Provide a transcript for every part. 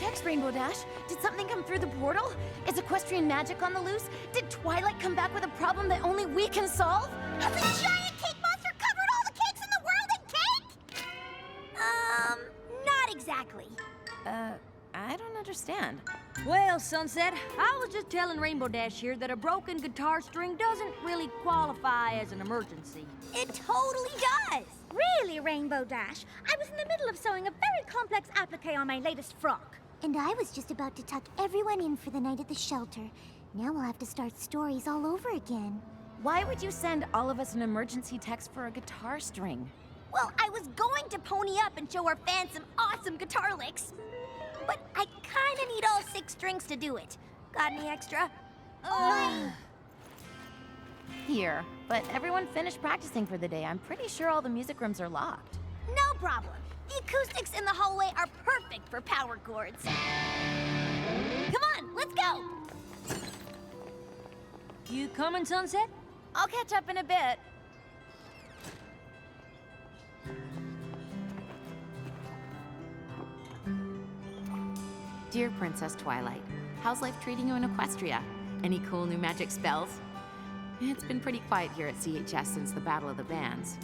text, Rainbow Dash. Did something come through the portal? Is equestrian magic on the loose? Did Twilight come back with a problem that only we can solve? Has a giant cake monster covered all the cakes in the world in cake? Not exactly. I don't understand. Well, Sunset, I was just telling Rainbow Dash here that a broken guitar string doesn't really qualify as an emergency. It totally does. Really, Rainbow Dash? I was in the middle of sewing a very complex applique on my latest frock. And I was just about to tuck everyone in for the night at the shelter. Now we'll have to start stories all over again. Why would you send all of us an emergency text for a guitar string? Well, I was going to pony up and show our fans some awesome guitar licks. But I kind of need all 6 strings to do it. Got any extra? Here, but everyone finished practicing for the day. I'm pretty sure all the music rooms are locked. No problem. The acoustics in the hallway are perfect for power chords. Come on, let's go. You coming, Sunset? I'll catch up in a bit. Dear Princess Twilight, how's life treating you in Equestria? Any cool new magic spells? It's been pretty quiet here at CHS since the Battle of the Bands.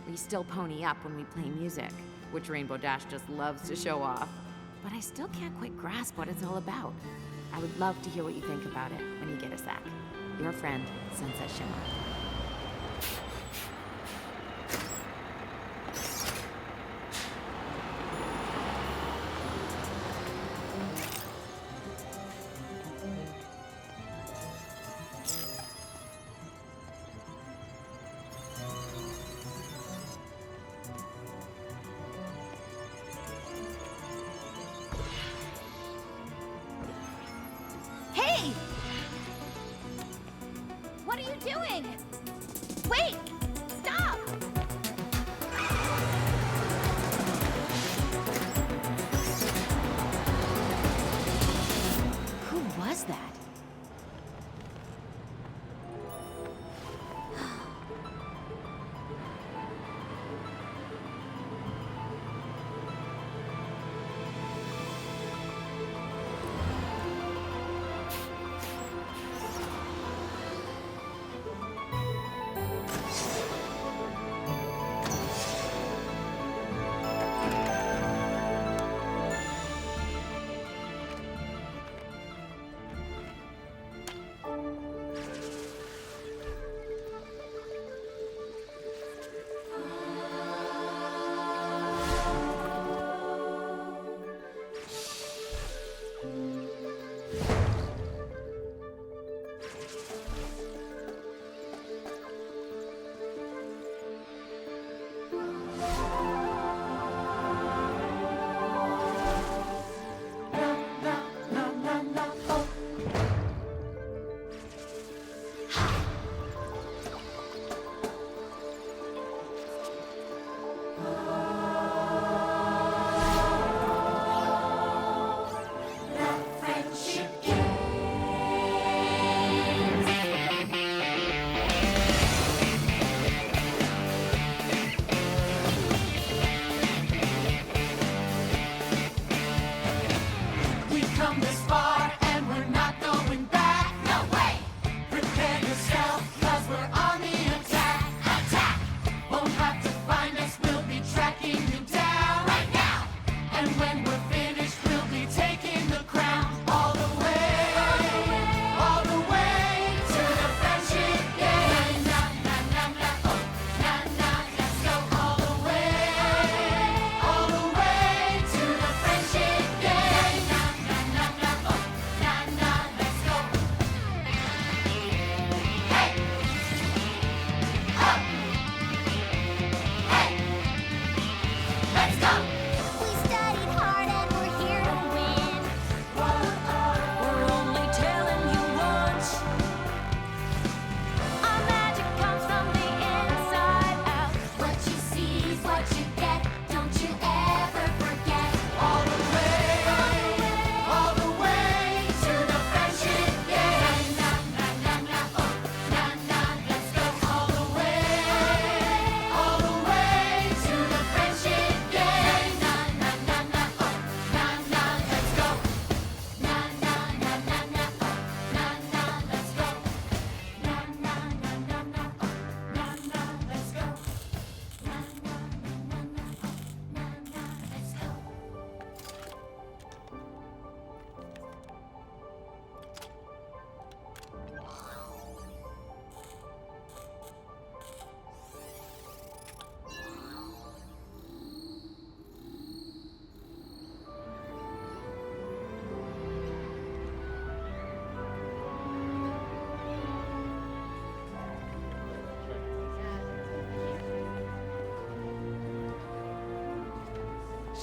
We still pony up when we play music, which Rainbow Dash just loves to show off. But I still can't quite grasp what it's all about. I would love to hear what you think about it when you get a sec. Your friend, Sunset Shimmer. Hey! What are you doing? Wait! Stop! Who was that?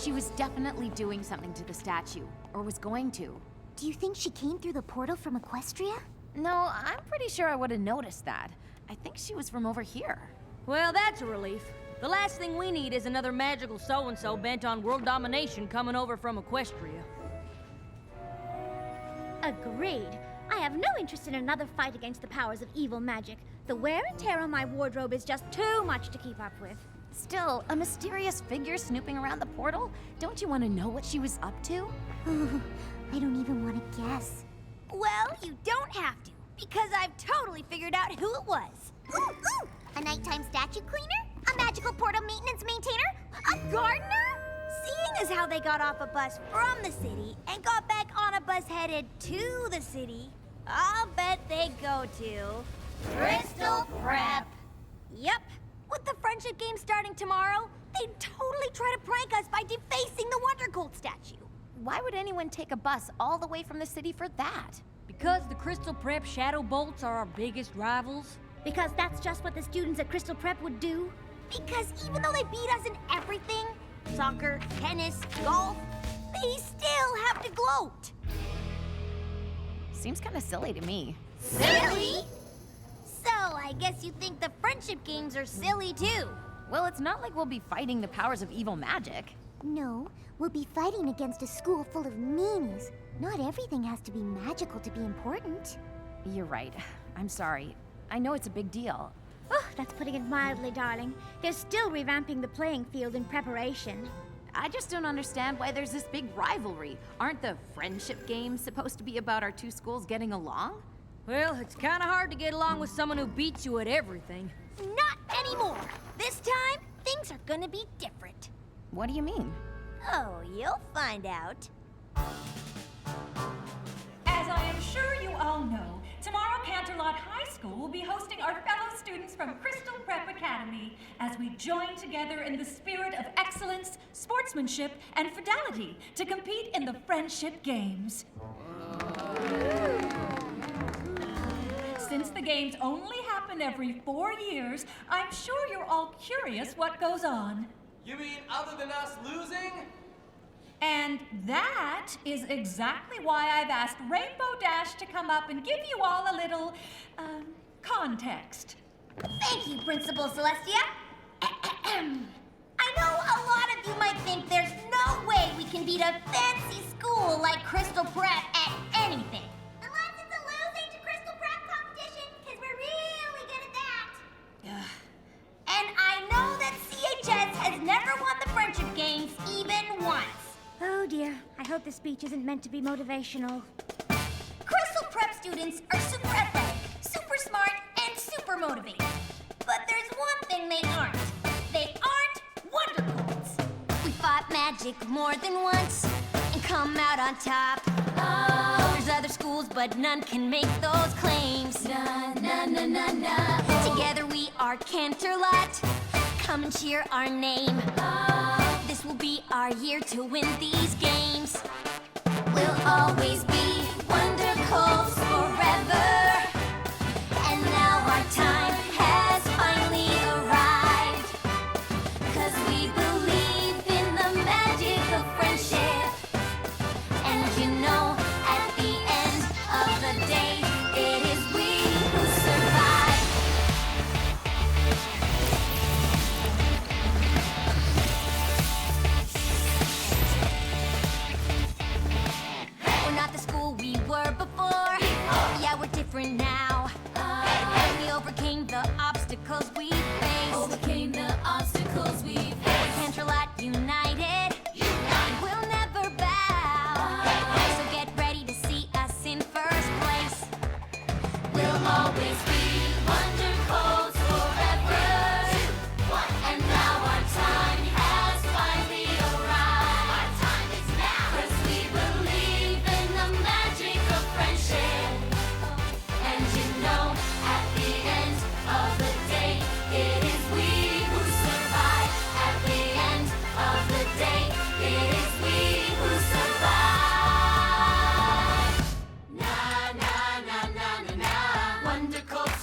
She was definitely doing something to the statue, or was going to. Do you think she came through the portal from Equestria? No, I'm pretty sure I would have noticed that. I think she was from over here. Well, that's a relief. The last thing we need is another magical so-and-so bent on world domination coming over from Equestria. Agreed. I have no interest in another fight against the powers of evil magic. The wear and tear on my wardrobe is just too much to keep up with. Still, a mysterious figure snooping around the portal? Don't you want to know what she was up to? Oh, I don't even want to guess. Well, you don't have to, because I've totally figured out who it was. Ooh, ooh! A nighttime statue cleaner? A magical portal maintenance maintainer? A gardener? Seeing as how they got off a bus from the city and got back on a bus headed to the city, I'll bet they go to Crystal Prep. Yep. With the friendship game starting tomorrow, they'd totally try to prank us by defacing the Wondercolt statue. Why would anyone take a bus all the way from the city for that? Because the Crystal Prep Shadow Bolts are our biggest rivals? Because that's just what the students at Crystal Prep would do. Because even though they beat us in everything, soccer, tennis, golf, they still have to gloat. Seems kind of silly to me. Silly? So I guess you think the friendship games are silly too. Well, it's not like we'll be fighting the powers of evil magic. No, we'll be fighting against a school full of meanies. Not everything has to be magical to be important. You're right. I'm sorry. I know it's a big deal. Oh, that's putting it mildly, darling. They're still revamping the playing field in preparation. I just don't understand why there's this big rivalry. Aren't the friendship games supposed to be about our two schools getting along? Well, it's kind of hard to get along with someone who beats you at everything. Not anymore. This time, things are gonna be different. What do you mean? Oh, you'll find out. As I am sure you all know, tomorrow Canterlot High School will be hosting our fellow students from Crystal Prep Academy as we join together in the spirit of excellence, sportsmanship, and fidelity to compete in the Friendship Games. Since the games only happen every 4 years, I'm sure you're all curious what goes on. You mean other than us losing? And that is exactly why I've asked Rainbow Dash to come up and give you all a little, context. Thank you, Principal Celestia. I know a lot of you might think there's no way we can beat a fancy school like Crystal Prep at anything. Unless it's a losing to Crystal Prep competition, because we're really good at that. And I know that CHS has never won the Friendship Games even once. Oh dear, I hope this speech isn't meant to be motivational. Crystal Prep students are super athletic, super smart, and super motivated. But there's one thing they aren't. They aren't Wondercolts. We fought magic more than once and come out on top. Oh, there's other schools, but none can make those claims. Na na na na na. Together we are Canterlot. Come and cheer our name. Oh, this will be our year to win these games. We'll always be Wondercolts forever. And now our time has finally arrived. 'Cause we believe in the magic of friendship. And you know, at the end of the day, it is we who survive. We're not the school we were before. Yeah, we're different now. And we overcame the obstacles we faced. Overcame the obstacles we faced. Canterlot united. We'll never bow. So get ready to see us in first place. We'll always be Wondercolts forever. And now our time has finally arrived. Our time is now. 'Cause we believe in the magic of friendship. And you know, at the end of the day, it is we who survive. At the end of the day, it is we who survive. Na na na na na na. Wondercolts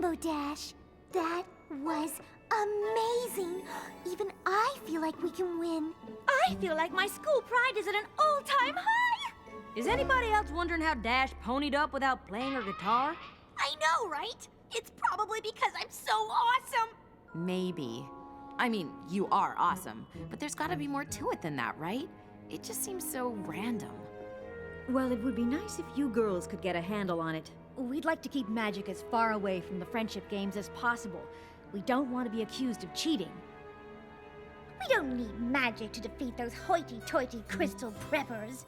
Rainbow Dash. That was amazing. Even I feel like we can win. I feel like my school pride is at an all-time high! Is anybody else wondering how Dash ponied up without playing her guitar? I know, right? It's probably because I'm so awesome. Maybe. I mean, you are awesome, but there's gotta be more to it than that, right? It just seems so random. Well, it would be nice if you girls could get a handle on it. We'd like to keep magic as far away from the friendship games as possible. We don't want to be accused of cheating. We don't need magic to defeat those hoity-toity crystal preppers.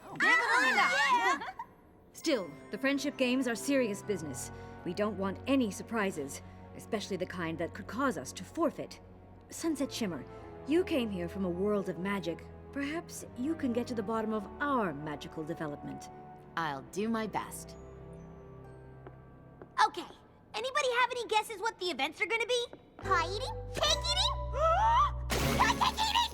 Still, the friendship games are serious business. We don't want any surprises, especially the kind that could cause us to forfeit. Sunset Shimmer, you came here from a world of magic. Perhaps you can get to the bottom of our magical development. I'll do my best. Okay, anybody have any guesses what the events are gonna be? Pie eating? Cake eating? Cake eating!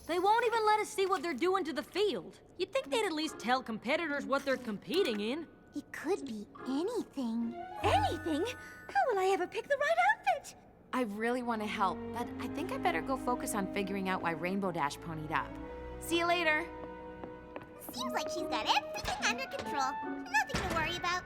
They won't even let us see what they're doing to the field. You'd think they'd at least tell competitors what they're competing in. It could be anything. Anything? How will I ever pick the right outfit? I really want to help, but I think I better go focus on figuring out why Rainbow Dash ponied up. See you later. Seems like she's got everything under control. Nothing to worry about.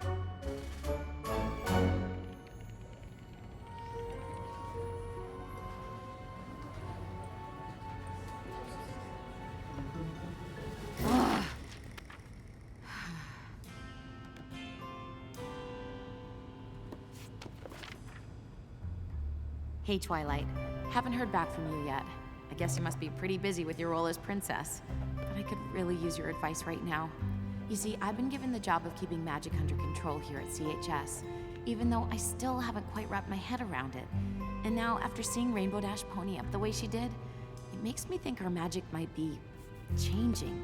Hey, Twilight. Haven't heard back from you yet. I guess you must be pretty busy with your role as princess. But I could really use your advice right now. You see, I've been given the job of keeping magic under control here at CHS, even though I still haven't quite wrapped my head around it. And now, after seeing Rainbow Dash pony up the way she did, it makes me think our magic might be changing.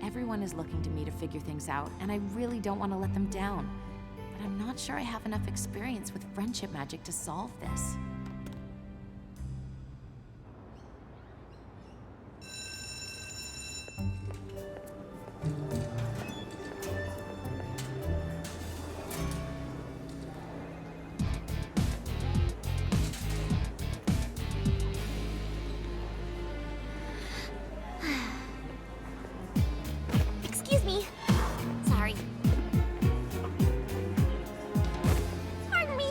Everyone is looking to me to figure things out, and I really don't want to let them down. But I'm not sure I have enough experience with friendship magic to solve this. Excuse me. Sorry. Pardon me.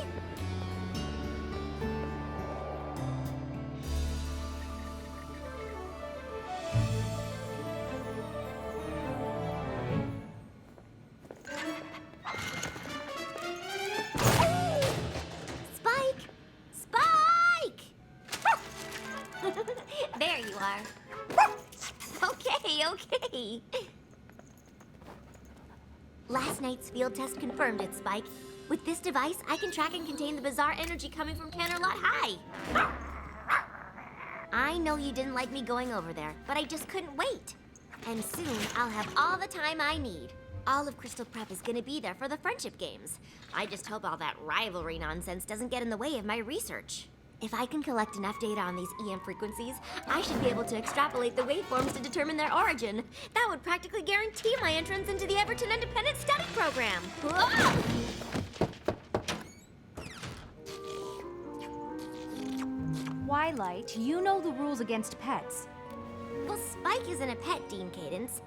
Spike! Spike! There you are. Okay. Last night's field test confirmed it, Spike. With this device, I can track and contain the bizarre energy coming from Canterlot High. I know you didn't like me going over there, but I just couldn't wait. And soon, I'll have all the time I need. All of Crystal Prep is gonna be there for the friendship games. I just hope all that rivalry nonsense doesn't get in the way of my research. If I can collect enough data on these EM frequencies, I should be able to extrapolate the waveforms to determine their origin. That would practically guarantee my entrance into the Everton Independent Study Program. Whoa! Twilight, you know the rules against pets. Well, Spike isn't a pet, Dean Cadence.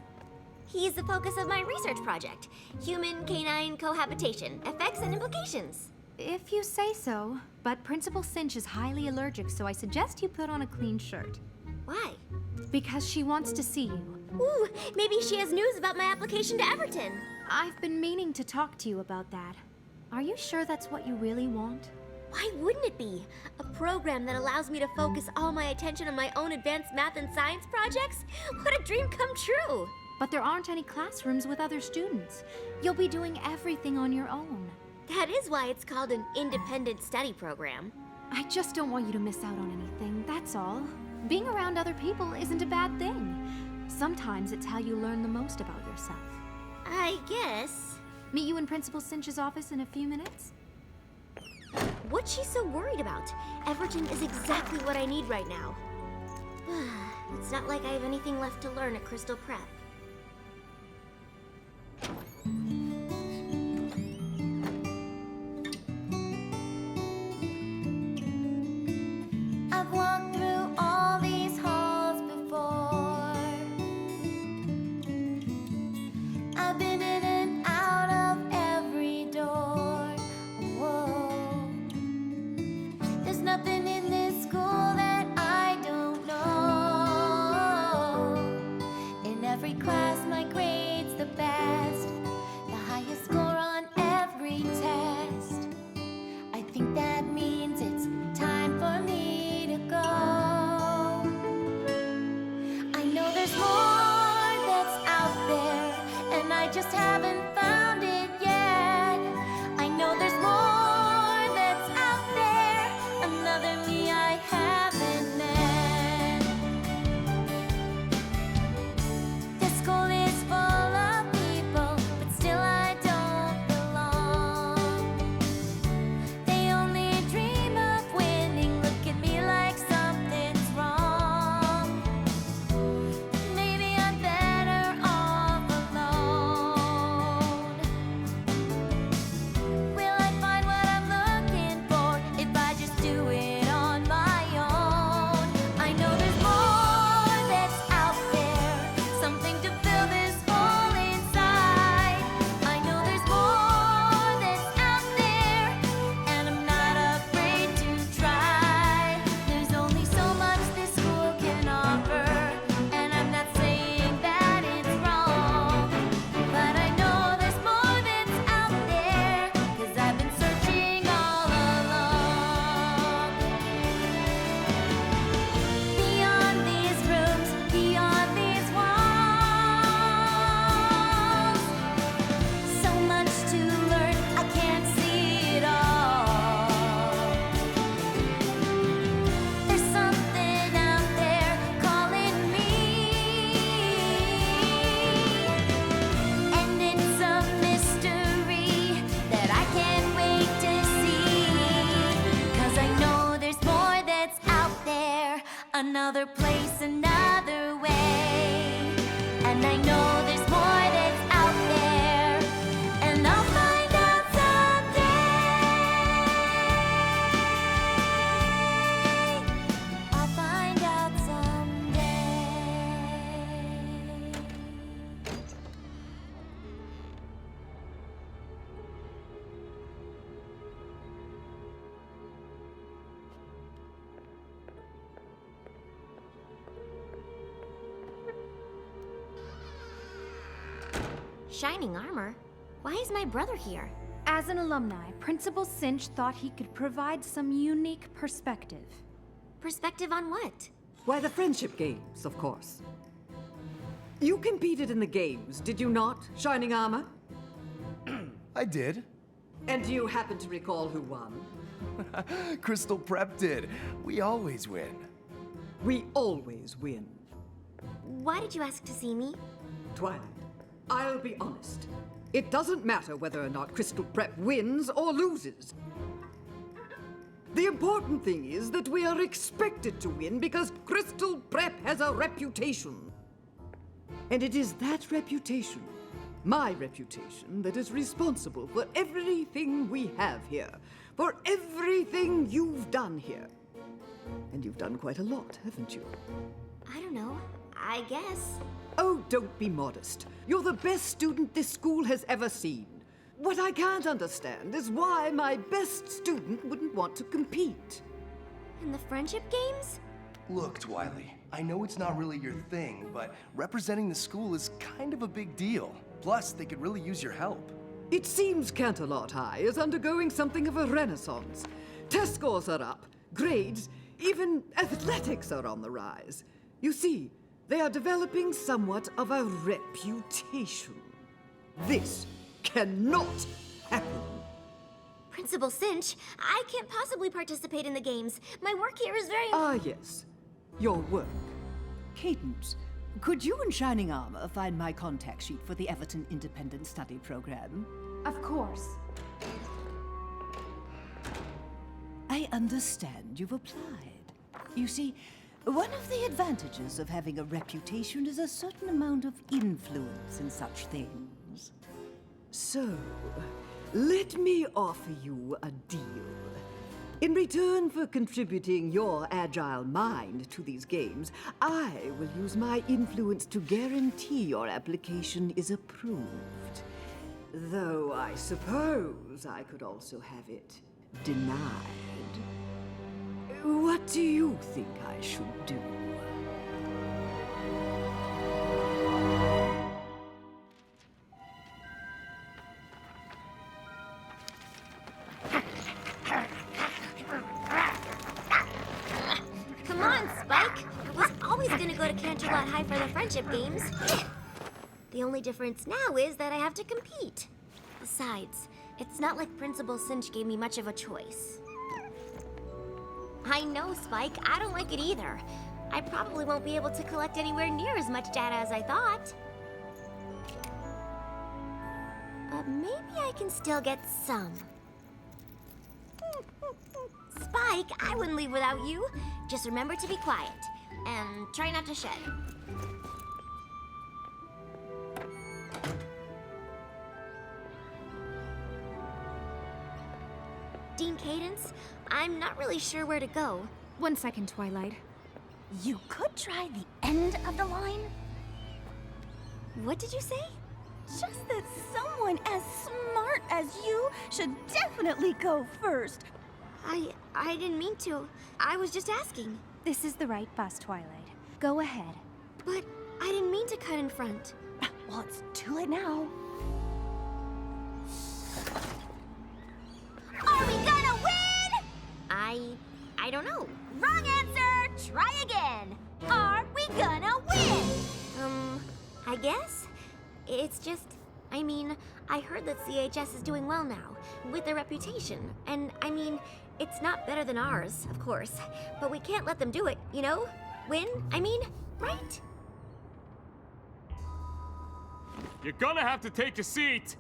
He's the focus of my research project. Human-canine cohabitation, effects and implications. If you say so, but Principal Cinch is highly allergic, so I suggest you put on a clean shirt. Why? Because she wants to see you. Ooh, maybe she has news about my application to Everton. I've been meaning to talk to you about that. Are you sure that's what you really want? Why wouldn't it be? A program that allows me to focus all my attention on my own advanced math and science projects? What a dream come true! But there aren't any classrooms with other students. You'll be doing everything on your own. That is why it's called an independent study program. I just don't want you to miss out on anything, that's all. Being around other people isn't a bad thing. Sometimes it's how you learn the most about yourself. I guess. Meet you in Principal Cinch's office in a few minutes? What's she so worried about? Everton is exactly what I need right now. It's not like I have anything left to learn at Crystal Prep. nothing in this school that I don't know. In every class, my grade's the best, the highest score on every test. I think that means it's time for me to go. I know there's more that's out there, and I just haven't found it yet. I know there's more that's out there, another me I haven't met. This school is full of people, but still I don't belong. They only dream of winning, look at me like something's wrong. Maybe I'm better off alone. Will I find what I'm looking for if I just do it on my own? I know there's more that's out there, something to fill this hole inside. I know there's more that's out there, and I'm not afraid to try. There's only so much this school can offer, and I'm not saying that it's wrong. But I know there's more that's out there, 'cause I've been searching all along. Beyond these rooms, beyond these walls, so much to learn, I can't see it all. There's something out there calling me, and it's a mystery that I can't wait to see. 'Cause I know there's more that's out there, another place, another way. And I know there's more that's out there, and I'll find out someday. I'll find out someday. Shining armor? Why is my brother here? As an alumni, Principal Cinch thought he could provide some unique perspective. Perspective on what? Why, the friendship games, of course. You competed in the games, did you not, Shining Armor? I did. And do you happen to recall who won? Crystal Prep did. We always win. We always win. Why did you ask to see me? Twilight, I'll be honest. It doesn't matter whether or not Crystal Prep wins or loses. The important thing is that we are expected to win because Crystal Prep has a reputation. And it is that reputation, my reputation, that is responsible for everything we have here, for everything you've done here. And you've done quite a lot, haven't you? I don't know. I guess. Oh, don't be modest. You're the best student this school has ever seen. What I can't understand is why my best student wouldn't want to compete. In the friendship games? Look, Twilight, I know it's not really your thing, but representing the school is kind of a big deal. Plus, they could really use your help. It seems Canterlot High is undergoing something of a renaissance. Test scores are up, grades, even athletics are on the rise. You see, they are developing somewhat of a reputation. This cannot happen. Principal Cinch, I can't possibly participate in the games. My work here is very... Ah, yes. Your work. Cadence, could you and Shining Armor find my contact sheet for the Everton Independent Study Program? Of course. I understand you've applied. You see, one of the advantages of having a reputation is a certain amount of influence in such things. So, let me offer you a deal. In return for contributing your agile mind to these games, I will use my influence to guarantee your application is approved. Though I suppose I could also have it denied. do you think I should do? Come on, Spike. I was always gonna go to Canterlot High for the friendship games. The only difference now is that I have to compete. Besides, it's not like Principal Cinch gave me much of a choice. I know, Spike. I don't like it either. I probably won't be able to collect anywhere near as much data as I thought. But maybe I can still get some. Spike, I wouldn't leave without you. Just remember to be quiet and try not to shed. Dean Cadence, I'm not really sure where to go. 1 second, Twilight. You could try the end of the line. What did you say? Just that someone as smart as you should definitely go first. I didn't mean to. I was just asking. This is the right bus, Twilight. Go ahead. But I didn't mean to cut in front. Well, it's too late now. Are we gonna win? I don't know. Wrong answer! Try again. Are we gonna win? I guess. It's just, I mean, I heard that CHS is doing well now, with their reputation. And, I mean, it's not better than ours, of course. But we can't let them do it, you know? Win, I mean, right? You're gonna have to take a seat!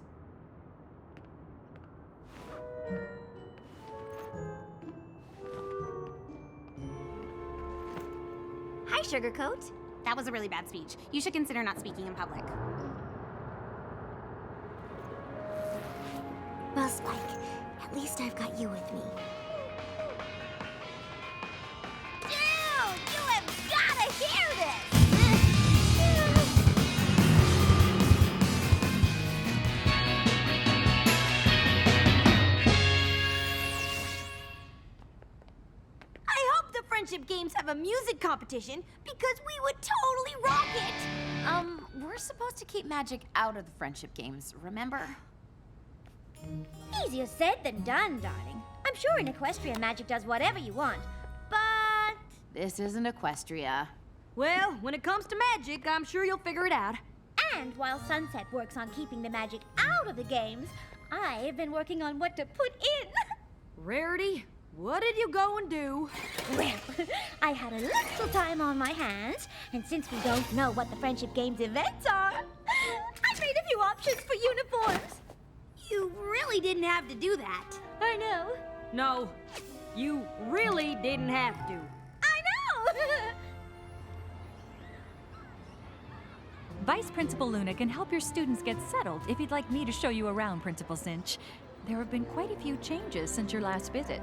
Hi, Sugarcoat. That was a really bad speech. You should consider not speaking in public. Well, Spike, at least I've got you with me. Dude, you have gotta hear this! I hope the friendship games have a music competition because we would totally rock it. We're supposed to keep magic out of the friendship games, remember? Easier said than done, darling. I'm sure in Equestria magic does whatever you want, but... This isn't Equestria. Well, when it comes to magic, I'm sure you'll figure it out. And while Sunset works on keeping the magic out of the games, I've been working on what to put in. Rarity, what did you go and do? Well, I had a little time on my hands, and since we don't know what the Friendship Games events are, I made a few options for uniforms. You really didn't have to do that. I know. No, you really didn't have to. I know! Vice Principal Luna can help your students get settled if you'd like me to show you around, Principal Cinch. There have been quite a few changes since your last visit.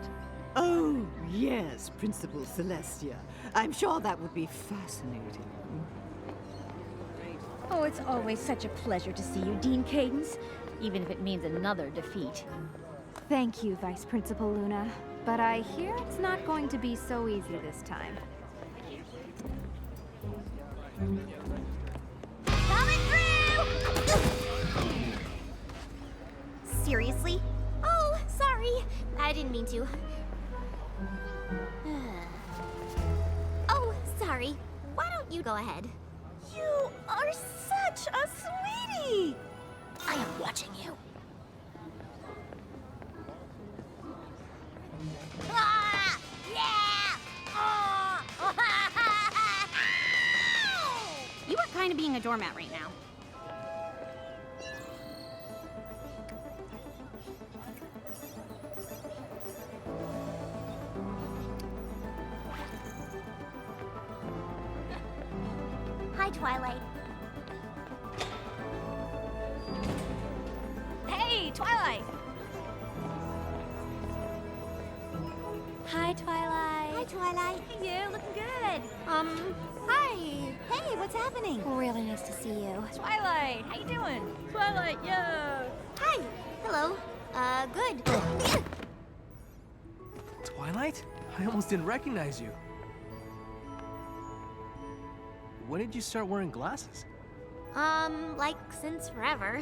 Oh, yes, Principal Celestia. I'm sure that would be fascinating. Oh, it's always such a pleasure to see you, Dean Cadence, even if it means another defeat. Thank you, Vice Principal Luna. But I hear it's not going to be so easy this time. Coming through! Seriously? Oh, sorry. I didn't mean to. Oh, sorry. Why don't you go ahead? You are such a sweetie! I am watching you. Ah! Yeah! Oh! You are kind of being a doormat right now. Hi, Twilight. Hey, Twilight! Hi, Twilight. Hi, Twilight. Hey, you looking good. Hi. Hey, what's happening? Really nice to see you. Twilight, how you doing? Twilight, yo! Hi. Hello. Good. Twilight? I almost didn't recognize you. When did you start wearing glasses? Like since forever.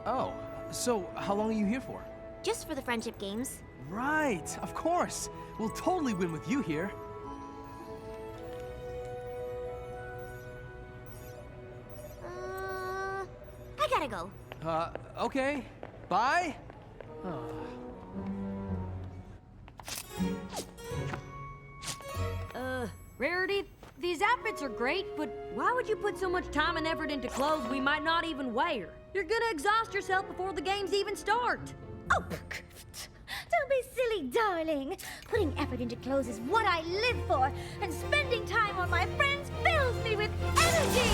Oh, so how long are you here for? Just for the friendship games. Right, of course. We'll totally win with you here. I gotta go. Okay. Bye. Rarity, these outfits are great, but why would you put so much time and effort into clothes we might not even wear? You're gonna exhaust yourself before the games even start. Oh, don't be silly, darling. Putting effort into clothes is what I live for, and spending time with my friends fills me with energy.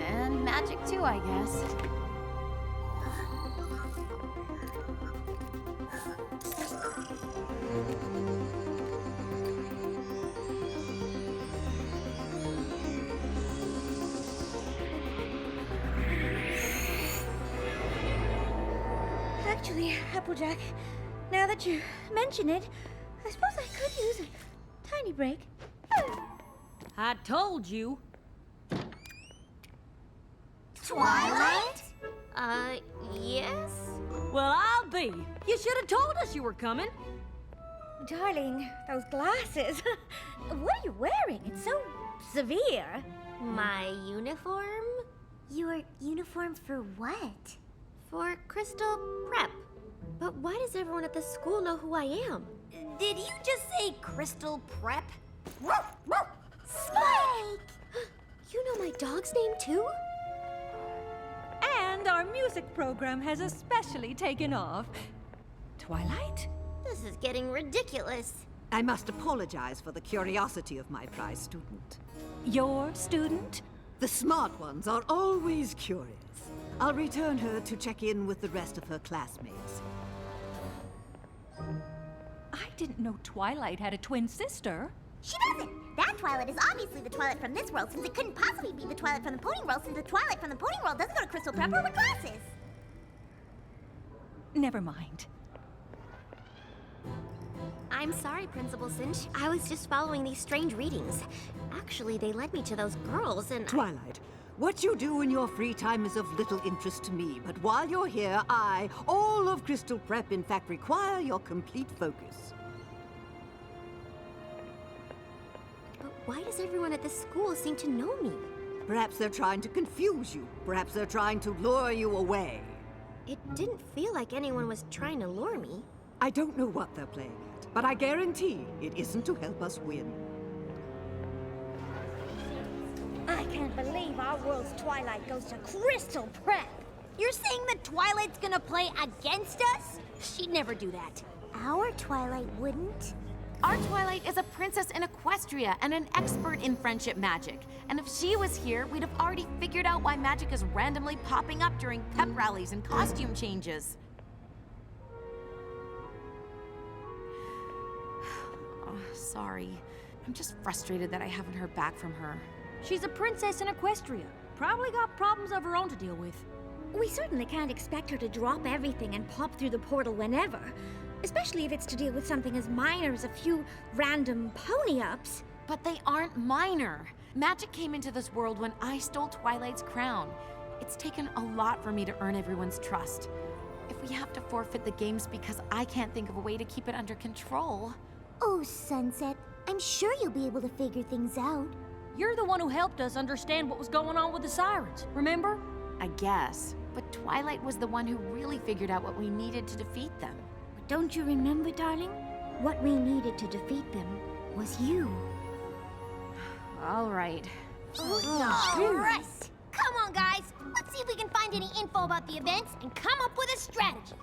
And magic too, I guess. Actually, Applejack, now that you mention it, I suppose I could use a tiny break. I told you. Twilight? Yes? Well, I'll be. You should have told us you were coming. Darling, those glasses. What are you wearing? It's so severe. My uniform? Your uniform for what? For Crystal Prep. But why does everyone at the school know who I am? Did you just say Crystal Prep? Spike! You know my dog's name too? And our music program has especially taken off. Twilight? This is getting ridiculous. I must apologize for the curiosity of my prize student. Your student? The smart ones are always curious. I'll return her to check in with the rest of her classmates. I didn't know Twilight had a twin sister. She doesn't. That Twilight is obviously the Twilight from this world, since it couldn't possibly be the Twilight from the Pony World, since the Twilight from the Pony World doesn't go to Crystal Prep or with glasses. Never mind. I'm sorry, Principal Cinch. I was just following these strange readings. Actually, they led me to those girls and Twilight, what you do in your free time is of little interest to me, but while you're here, all of Crystal Prep, in fact, require your complete focus. But why does everyone at the school seem to know me? Perhaps they're trying to confuse you. Perhaps they're trying to lure you away. It didn't feel like anyone was trying to lure me. I don't know what they're playing at, but I guarantee it isn't to help us win. I can't believe our world's Twilight goes to Crystal Prep. You're saying that Twilight's gonna play against us? She'd never do that. Our Twilight wouldn't? Our Twilight is a princess in Equestria and an expert in friendship magic. And if she was here, we'd have already figured out why magic is randomly popping up during pep rallies and costume changes. Oh, sorry. I'm just frustrated that I haven't heard back from her. She's a princess in Equestria. Probably got problems of her own to deal with. We certainly can't expect her to drop everything and pop through the portal whenever. Especially if it's to deal with something as minor as a few random pony-ups. But they aren't minor. Magic came into this world when I stole Twilight's crown. It's taken a lot for me to earn everyone's trust. If we have to forfeit the games because I can't think of a way to keep it under control... Oh, Sunset, I'm sure you'll be able to figure things out. You're the one who helped us understand what was going on with the sirens, remember? I guess. But Twilight was the one who really figured out what we needed to defeat them. But don't you remember, darling? What we needed to defeat them was you. All right. All right. Come on, guys. Let's see if we can find any info about the events and come up with a strategy.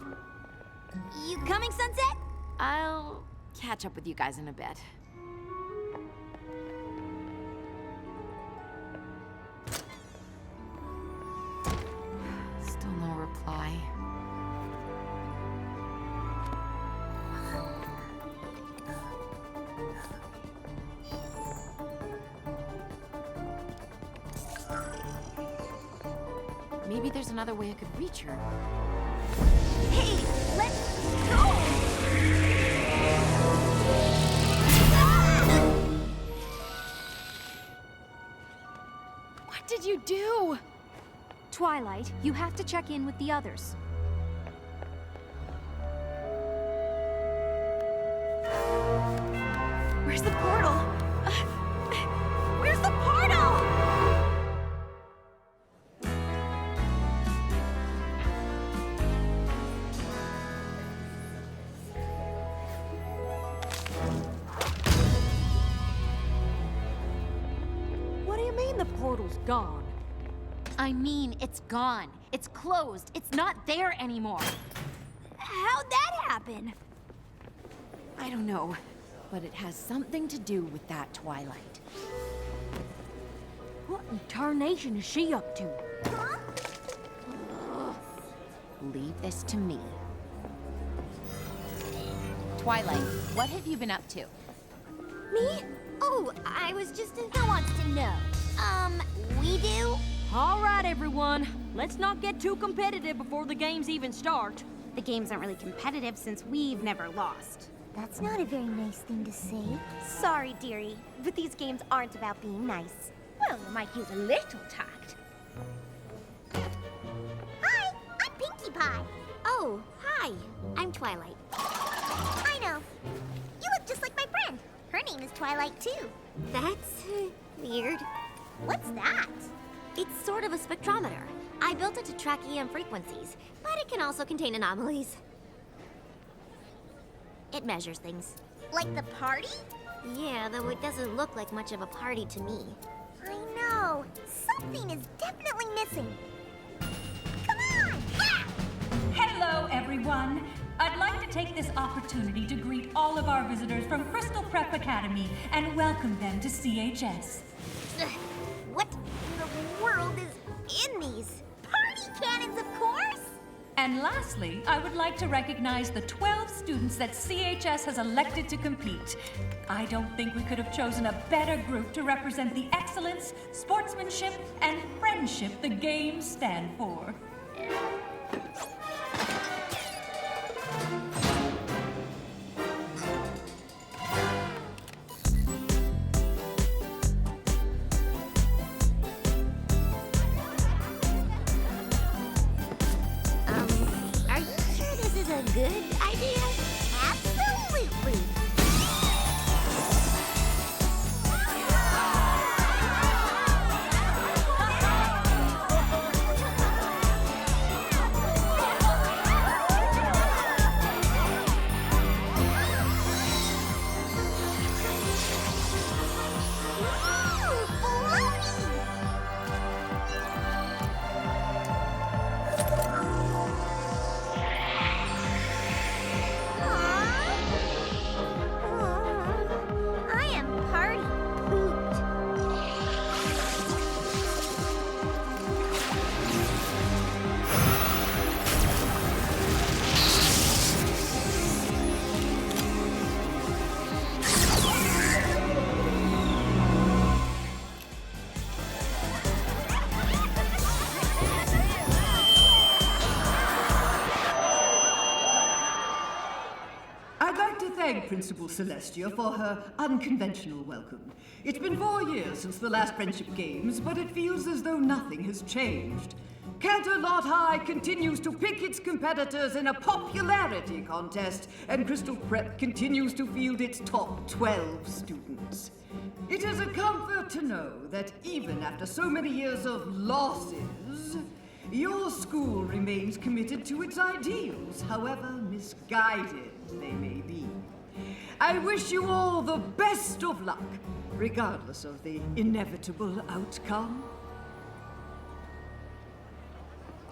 You coming, Sunset? I'll catch up with you guys in a bit. Still no reply. Maybe there's another way I could reach her. Hey, let's go! What did you do? Twilight, you have to check in with the others. Where's the portal? Where's the portal? What do you mean the portal's gone? I mean, it's gone. It's closed. It's not there anymore. How'd that happen? I don't know, but it has something to do with that Twilight. What in tarnation is she up to? Huh? Leave this to me. Twilight, what have you been up to? Me? Oh, I was just who wants to know? We do? All right, everyone. Let's not get too competitive before the games even start. The games aren't really competitive since we've never lost. That's not a very nice thing to say. Sorry, dearie, but these games aren't about being nice. Well, you might use a little tact. Hi, I'm Pinkie Pie. Oh, hi. I'm Twilight. I know. You look just like my friend. Her name is Twilight, too. That's weird. What's that? It's sort of a spectrometer. I built it to track EM frequencies, but it can also contain anomalies. It measures things. Like the party? Yeah, though it doesn't look like much of a party to me. I know. Something is definitely missing. Come on! Yeah! Hello, everyone. I'd like to take this opportunity to greet all of our visitors from Crystal Prep Academy and welcome them to CHS. What in the world is in these? Party cannons, of course! And lastly, I would like to recognize the 12 students that CHS has elected to compete. I don't think we could have chosen a better group to represent the excellence, sportsmanship, and friendship the games stand for. Are you sure this is a good idea? Absolutely! I am party pooped. I'd like to thank Principal Celestia for her unconventional welcome. It's been 4 years since the last Friendship Games, but it feels as though nothing has changed. Canterlot High continues to pick its competitors in a popularity contest, and Crystal Prep continues to field its top 12 students. It is a comfort to know that even after so many years of losses, your school remains committed to its ideals, however misguided they may be. I wish you all the best of luck, regardless of the inevitable outcome.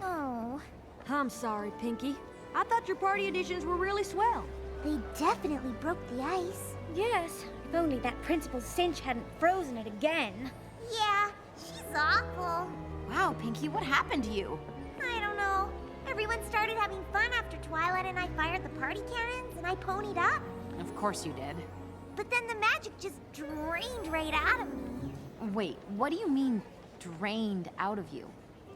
Oh, I'm sorry, Pinkie. I thought your party editions were really swell. they definitely broke the ice. Yes, if only that Principal Cinch hadn't frozen it again. Yeah, she's awful. Wow, Pinkie, what happened to you? I don't know. Everyone started having fun after Twilight and I fired the party cannons and I ponied up. Of course you did. But then the magic just drained right out of me. Wait, what do you mean, drained out of you?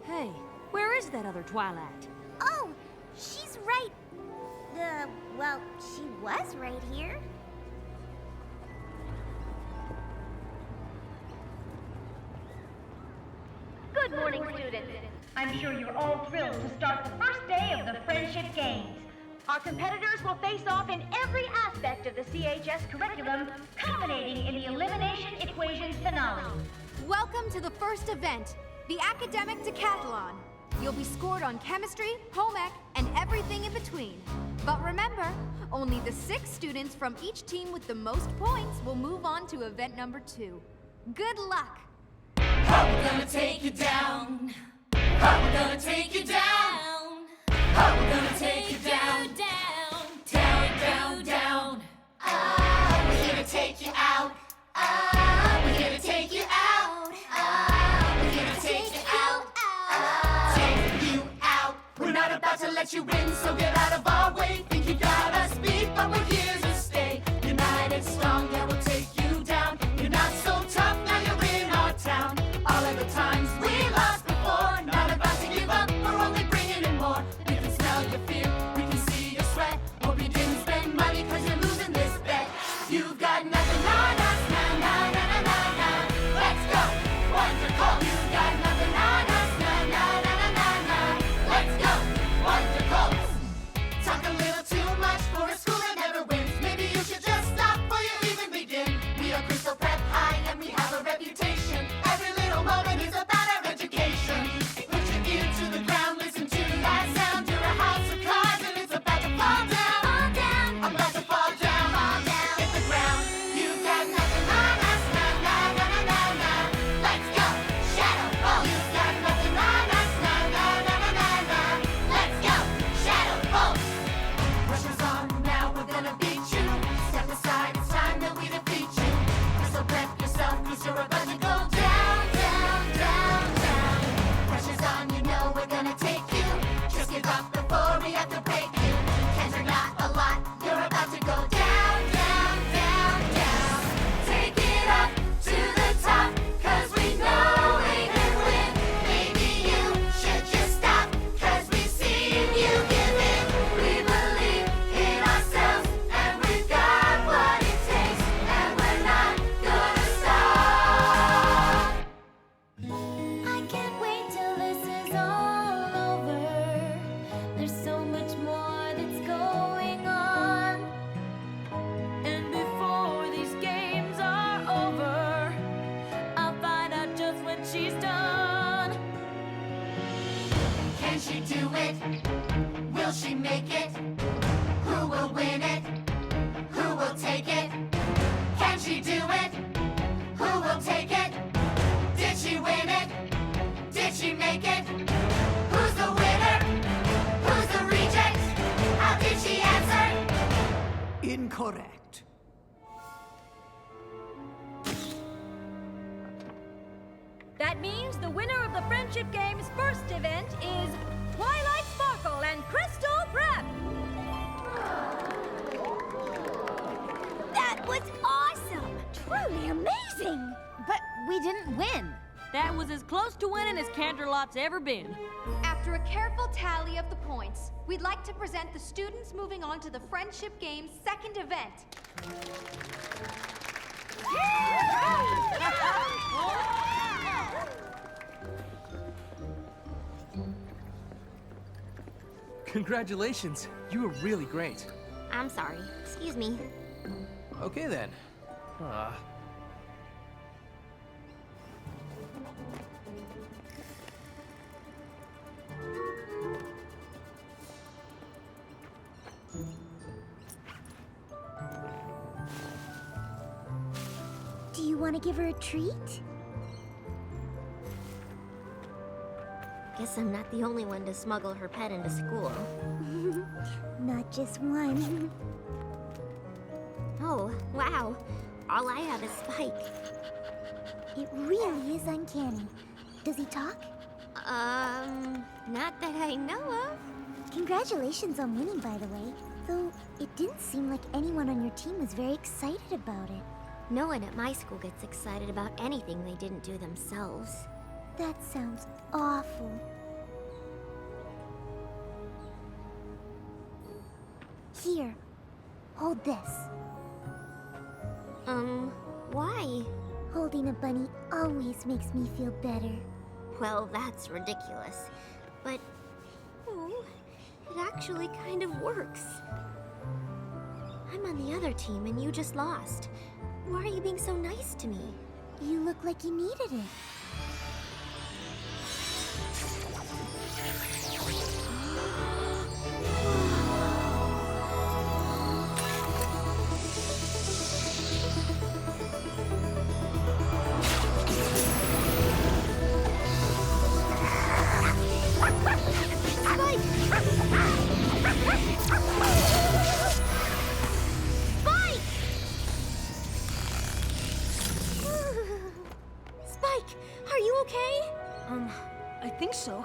Hey, Where is that other Twilight? Oh, she's right. Well, she was right here. Good morning, students. I'm sure you're all thrilled to start the first day of the Friendship Games. Our competitors will face off in every aspect of the CHS curriculum, culminating in the Elimination Equations finale. Welcome to the first event, the Academic Decathlon. You'll be scored on chemistry, home ec, and everything in between. But remember, only the 6 students from each team with the most points will move on to event number 2. Good luck! We're gonna take you down. We're gonna take you down. We're gonna take you down. Down. We're here to take you out. We're here to take you out. We're here to take you out. Take you out. We're not about to let you in, so get out of our way. Think you got us beat, but we're here to stay. United, strong, yeah, we'll take you down. You're not so tough, now you're in our town. All of the times we lost before, not about to give up, we're only bringing in more. We can smell your fear, we can see your sweat. Hope you didn't spend money cause you're losing this bet. You've got nothing on us, na. Let's go, Wondercolts. You've got nothing on us, na. Let's go, Wondercolts. Talk a little too much for a school that never wins. Maybe you should just stop before you even begin. We are Crystal Prep High and we have a reputation. Every little moment is about our education. Put your ear to the ground, listen to that sound. You're a house of cards and it's about to fall down. I'm about to fall down. Hit the ground. You've got nothing on us, na. Let's go, Shadow Bolt. You've got nothing on us, na. Let's go, Shadow Bolt. Pressure's on now, we're gonna beat you. Step aside, it's time that we defeat you. So prep yourself, cause you're about to go down. Pressure's on, you know we're gonna take you. Just give up before we have to break you. Can't are not a lot, you're about to go down. Take it up to the top, cause we know we can win. Maybe you should just stop, cause we've seen you give in. We believe in ourselves, and we've got what it takes, and we're not gonna stop. I can't wait till this is all over. There's so much more that's going on. And before these games are over, I'll find out just what she's done. Can she do it? Will she make it? Who will win it? Who will take it? Can she do it? Who will take it? Did she win it? Did she make it? Who's the winner? Who's the reject? How did she answer? Incorrect. That means the winner of the Friendship Games' first event is Twilight Sparkle and Crystal Prep! That was awesome! Truly amazing! But we didn't win. That was as close to winning as Canterlot's ever been. After a careful tally of the points, we'd like to present the students moving on to the Friendship Games' second event. Congratulations. You were really great. I'm sorry. Excuse me. Okay then. Do you want to give her a treat? Guess I'm not the only one to smuggle her pet into school. Not just one. Oh, wow. All I have is Spike. It really is uncanny. Does he talk? Not that I know of. Congratulations on winning, by the way. Though, it didn't seem like anyone on your team was very excited about it. No one at my school gets excited about anything they didn't do themselves. That sounds awful. Here, hold this. Why? Holding a bunny always makes me feel better. Well, that's ridiculous. But, oh, it actually kind of works. I'm on the other team and you just lost. Why are you being so nice to me? You look like you needed it. I think so.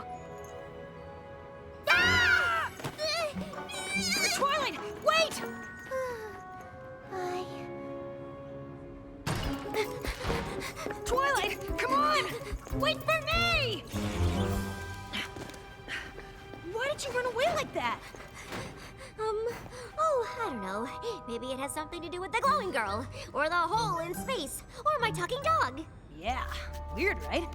Twilight, wait! Twilight, come on! Wait for me! Why did you run away like that? Oh, I don't know. Maybe it has something to do with the glowing girl, or the hole in space, or my talking dog. Yeah, weird, right?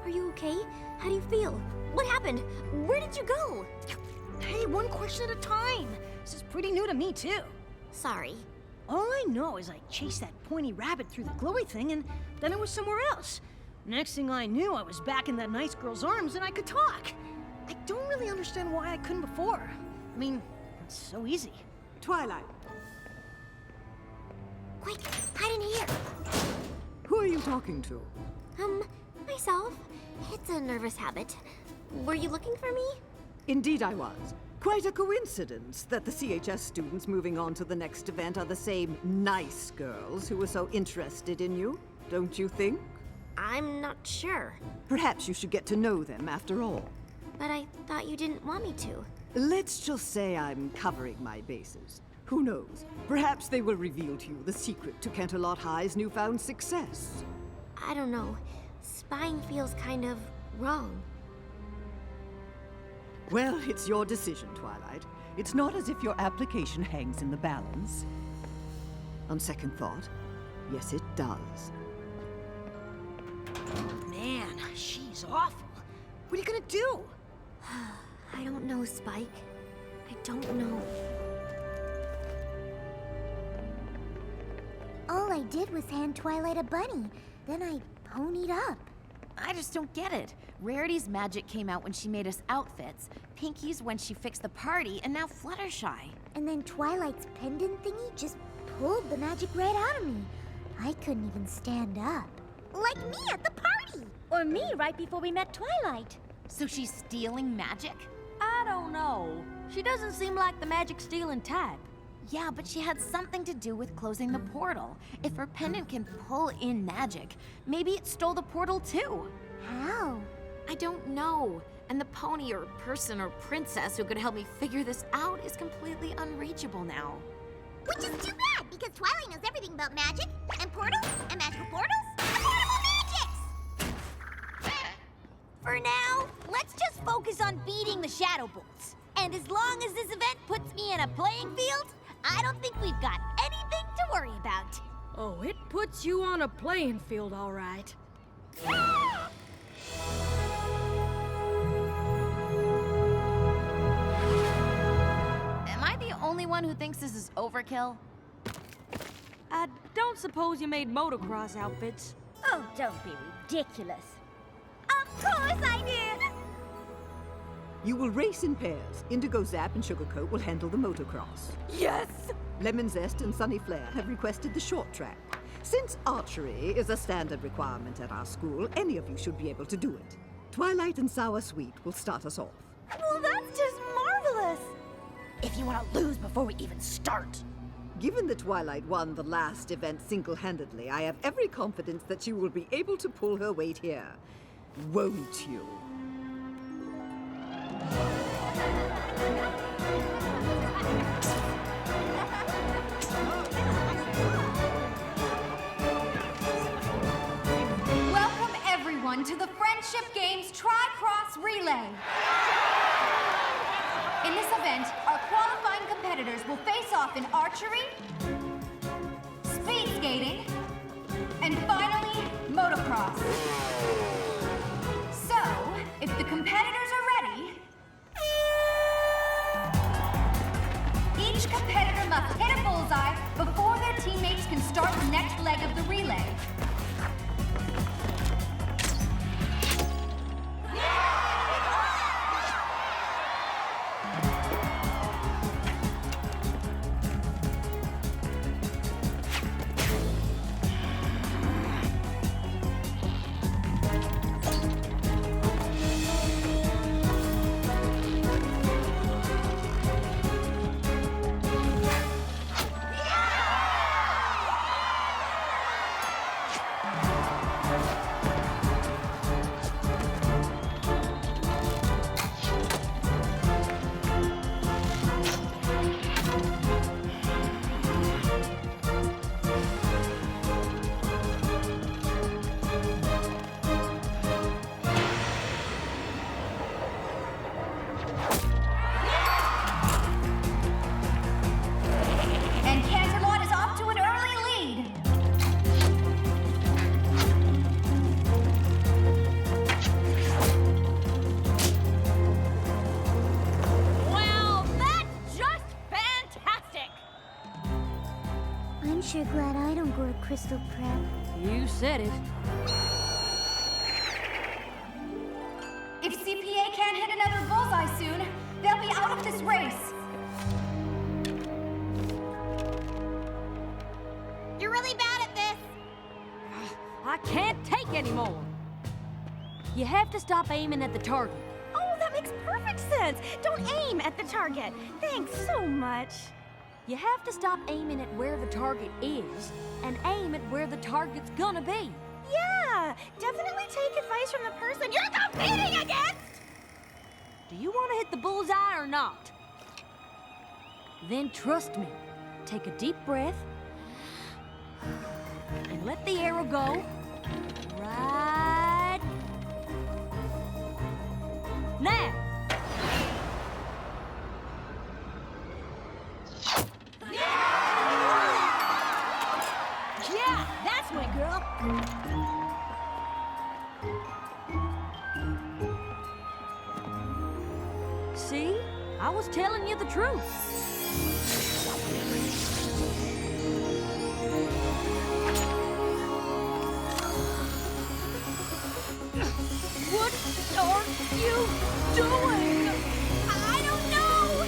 Are you okay? How do you feel? What happened? Where did you go? Hey, one question at a time. This is pretty new to me, too. Sorry. All I know is I chased that pointy rabbit through the glowy thing, and then I was somewhere else. Next thing I knew, I was back in that nice girl's arms and I could talk. I don't really understand why I couldn't before. I mean, it's so easy. Twilight. Quick, hide in here. Who are you talking to? Myself. It's a nervous habit. Were you looking for me? Indeed I was. Quite a coincidence that the CHS students moving on to the next event are the same nice girls who were so interested in you, don't you think? I'm not sure. Perhaps you should get to know them after all. But I thought you didn't want me to. Let's just say I'm covering my bases. Who knows? Perhaps they will reveal to you the secret to Canterlot High's newfound success. I don't know. Spying feels kind of wrong. Well, it's your decision, Twilight. It's not as if your application hangs in the balance. On second thought, yes, it does. Man, she's awful. What are you gonna do? I don't know, Spike. I don't know. All I did was hand Twilight a bunny. Then I ponied up. I just don't get it. Rarity's magic came out when she made us outfits, Pinky's when she fixed the party, and now Fluttershy. And then Twilight's pendant thingy just pulled the magic right out of me. I couldn't even stand up. Like me at the party! Or me right before we met Twilight. So she's stealing magic? I don't know. She doesn't seem like the magic-stealing type. Yeah, but she had something to do with closing the portal. If her pendant can pull in magic, maybe it stole the portal too. How? I don't know. And the pony or person or princess who could help me figure this out is completely unreachable now. Which is too bad, because Twilight knows everything about magic, and portals, and magical portals, and portable magics! For now, let's just focus on beating the Shadow Bolts. And as long as this event puts me in a playing field, I don't think we've got anything to worry about. Oh, it puts you on a playing field, all right. Am I the only one who thinks this is overkill? I don't suppose you made motocross outfits. Oh, don't be ridiculous. Of course I did! You will race in pairs. Indigo Zap and Sugarcoat will handle the motocross. Yes! Lemon Zest and Sunny Flare have requested the short track. Since archery is a standard requirement at our school, any of you should be able to do it. Twilight and Sour Sweet will start us off. Well, that's just marvelous! If you want to lose before we even start. Given that Twilight won the last event single-handedly, I have every confidence that she will be able to pull her weight here. Won't you? Welcome everyone to the Friendship Games Tri-Cross Relay. In this event, event, our qualifying competitors will face off in archery, speed skating, and finally, motocross. So, if the competitors are ready, each competitor must hit a bullseye before their teammates can start the next leg of the relay. I'm sure glad I don't go to Crystal Prep. You said it. If CPA can't hit another bullseye soon, they'll be out of this race. You're really bad at this. I can't take anymore. You have to stop aiming at the target. Oh, that makes perfect sense. Don't aim at the target. Thanks so much. You have to stop aiming at where the target is and aim at where the target's gonna be. Yeah, definitely take advice from the person you're competing against! Do you want to hit the bullseye or not? Then trust me. Take a deep breath and let the arrow go right now. Yeah, that's my girl. See? I was telling you the truth. What are you doing? I don't know!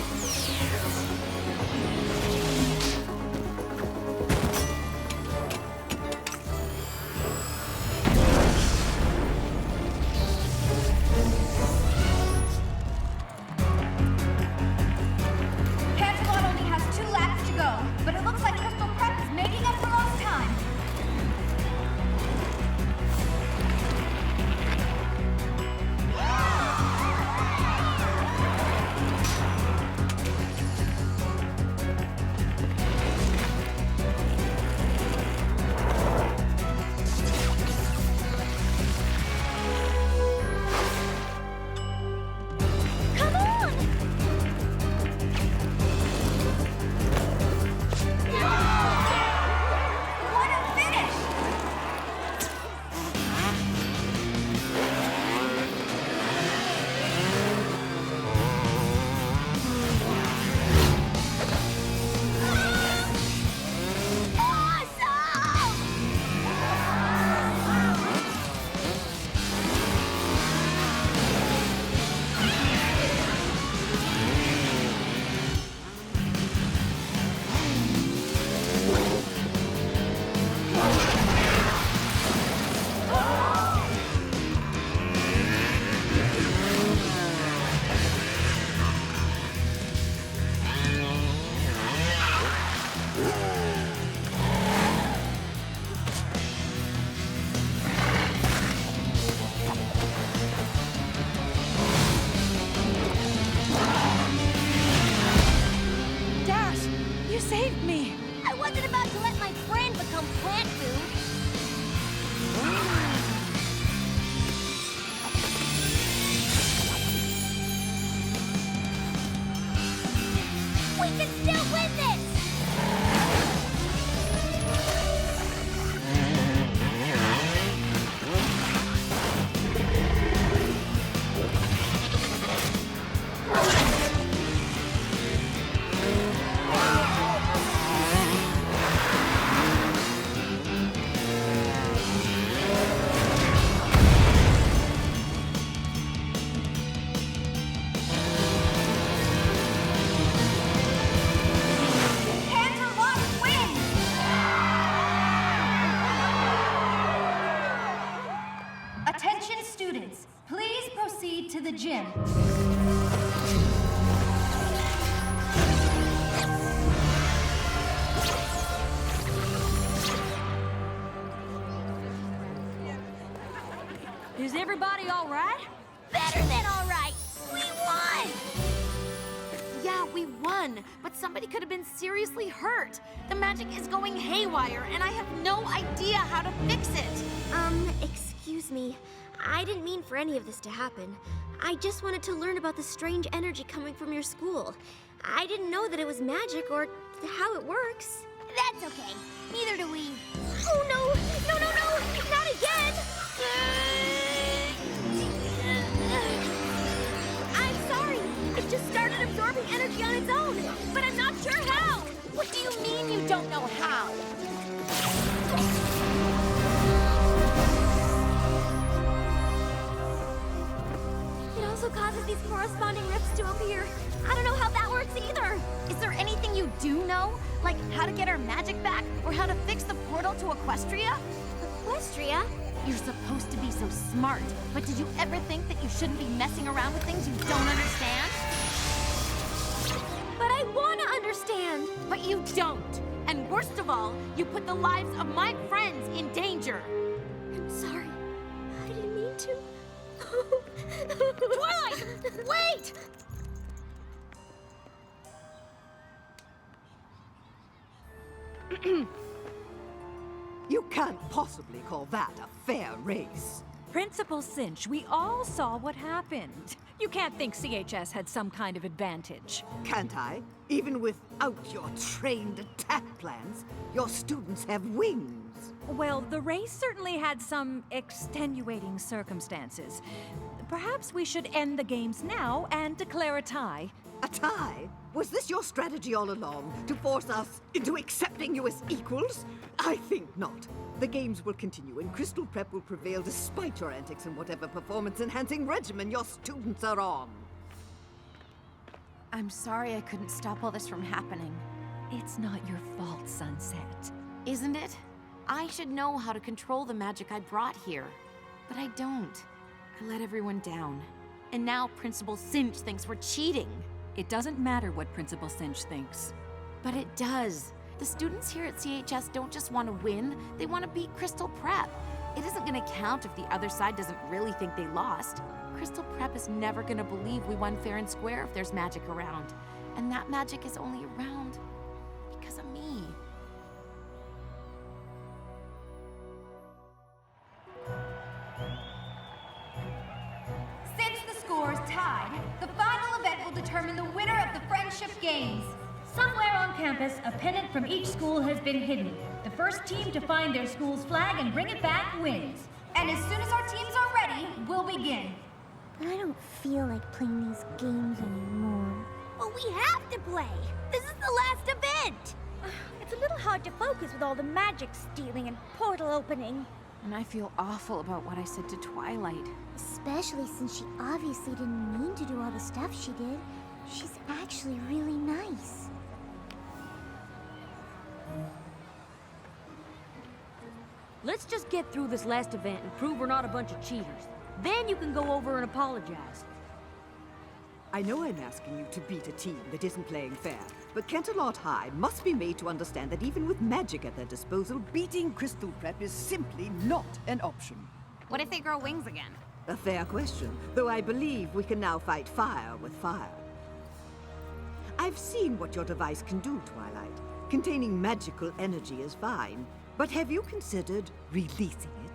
Cantalot only has 2 laps to go, but it looks like Crystal Prep is making up for lost time. We can still win this! Attention students, please proceed to the gym. Is everybody all right? Better than all right! We won! Yeah, we won, but somebody could have been seriously hurt. The magic is going haywire, and I have no idea how to fix it. Excuse me. I didn't mean for any of this to happen. I just wanted to learn about the strange energy coming from your school. I didn't know that it was magic or how it works. That's okay. Neither do we. Oh no! No, no, no! Not again! I'm sorry. It just started absorbing energy on its own, but I'm not sure how. What do you mean you don't know how? It also causes these corresponding rifts to appear. I don't know how that works either. Is there anything you do know? Like how to get our magic back, or how to fix the portal to Equestria? Equestria? You're supposed to be so smart, but did you ever think that you shouldn't be messing around with things you don't understand? But I want to understand. But you don't. And worst of all, you put the lives of my friends in danger. I'm sorry. I didn't mean to. Twilight! Wait! You can't possibly call that a fair race. Principal Cinch, we all saw what happened. You can't think CHS had some kind of advantage. Can't I? Even without your trained attack plans, your students have wings. Well, the race certainly had some extenuating circumstances. Perhaps we should end the games now and declare a tie. A tie? Was this your strategy all along, to force us into accepting you as equals? I think not. The games will continue, and Crystal Prep will prevail despite your antics and whatever performance-enhancing regimen your students are on. I'm sorry I couldn't stop all this from happening. It's not your fault, Sunset. Isn't it? I should know how to control the magic I brought here. But I don't. I let everyone down. And now Principal Cinch thinks we're cheating. It doesn't matter what Principal Cinch thinks. But it does. The students here at CHS don't just want to win, they want to beat Crystal Prep. It isn't going to count if the other side doesn't really think they lost. Crystal Prep is never going to believe we won fair and square if there's magic around. And that magic is only around because of me. Since the score is tied, the final event will determine the winner of the Friendship Games. Somewhere on campus, a pennant from each school has been hidden. The first team to find their school's flag and bring it back wins. And as soon as our teams are ready, we'll begin. But I don't feel like playing these games anymore. Well, we have to play! This is the last event! It's a little hard to focus with all the magic stealing and portal opening. And I feel awful about what I said to Twilight. Especially since she obviously didn't mean to do all the stuff she did. She's actually really nice. Let's just get through this last event and prove we're not a bunch of cheaters. Then you can go over and apologize. I know I'm asking you to beat a team that isn't playing fair, but Canterlot High must be made to understand that even with magic at their disposal, beating Crystal Prep is simply not an option. What if they grow wings again? A fair question, though I believe we can now fight fire with fire. I've seen what your device can do, Twilight. Containing magical energy is fine, but have you considered releasing it?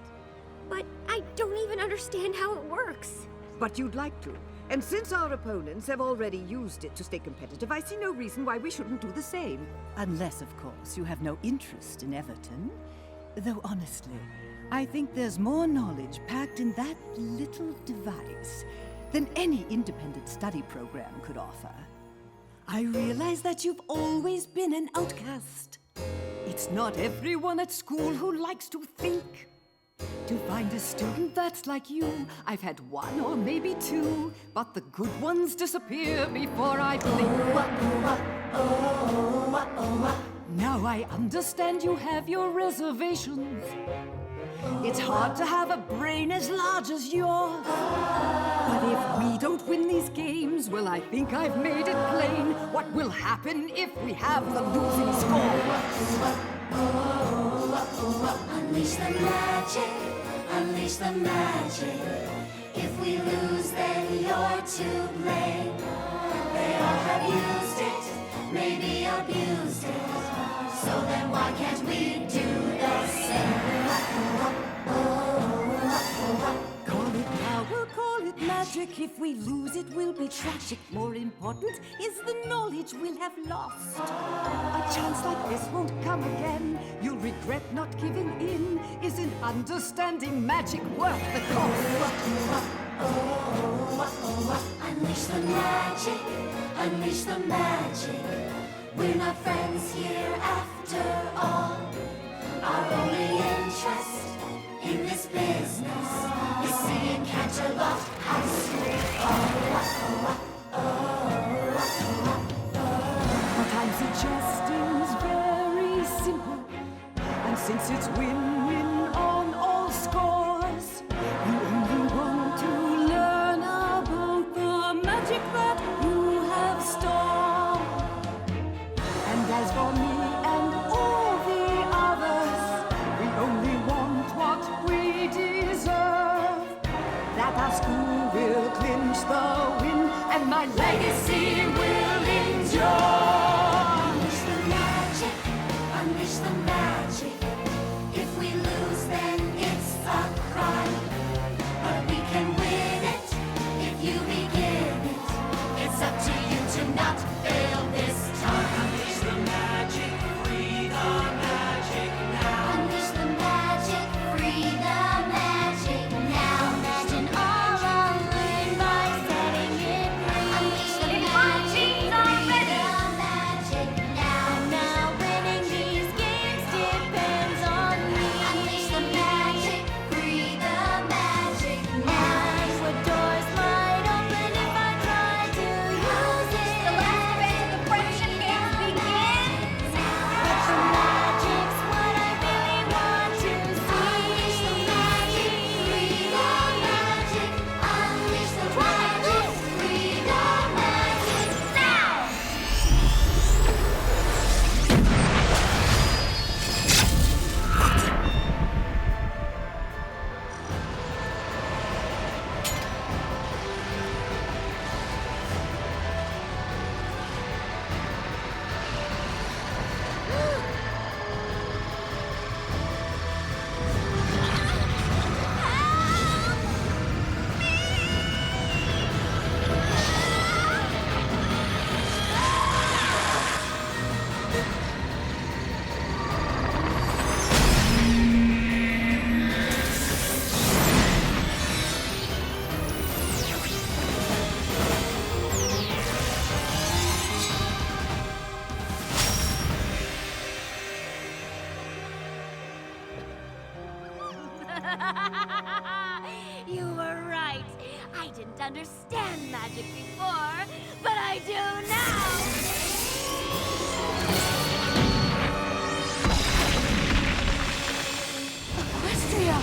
But I don't even understand how it works. But you'd like to. And since our opponents have already used it to stay competitive, I see no reason why we shouldn't do the same. Unless, of course, you have no interest in Everton. Though honestly, I think there's more knowledge packed in that little device than any independent study program could offer. I realize that you've always been an outcast. It's not everyone at school who likes to think. To find a student that's like you, I've had one or maybe two, but the good ones disappear before I blink. Now I understand you have your reservations. It's hard to have a brain as large as yours. But if we don't win these games, well, I think I've made it plain what will happen if we have the losing score. Unleash the magic, unleash the magic. If we lose, then you're to blame. They all have used it, maybe abused it. So then why can't we do the same? Call it power, call it magic. If we lose, it will be tragic. More important is the knowledge we'll have lost. A chance like this won't come again. You'll regret not giving in. Isn't understanding magic worth the cost? Unleash the magic, unleash the magic. We're not friends here after all. Our only interest in this business is seeing Canterlot High School What I'm suggesting is very simple. And since it's win-win on all scores, you only want to learn about the magic that you have stored. And as for me and all the others, we only want what we deserve. That our school will clinch the win, and my legacy will endure. Unleash the magic, unleash the magic. If we lose, then it's a crime. But we can win it if you begin it. It's up to you to not fail this time. Unleash the magic, free the magic now. Unleash the magic, free the magic now. Imagine all unlearned by setting it free. Unleash the magic, free the magic now. Now winning these games depends on me. Unleash the magic, free the magic now. What doors might open if I try to use it. The last event of the friendship games begins. But the magic's what I really want to see. Unleash the magic, free the magic. Unleash the magic, free the magic now. You were right. I didn't understand magic before, but I do now. Equestria!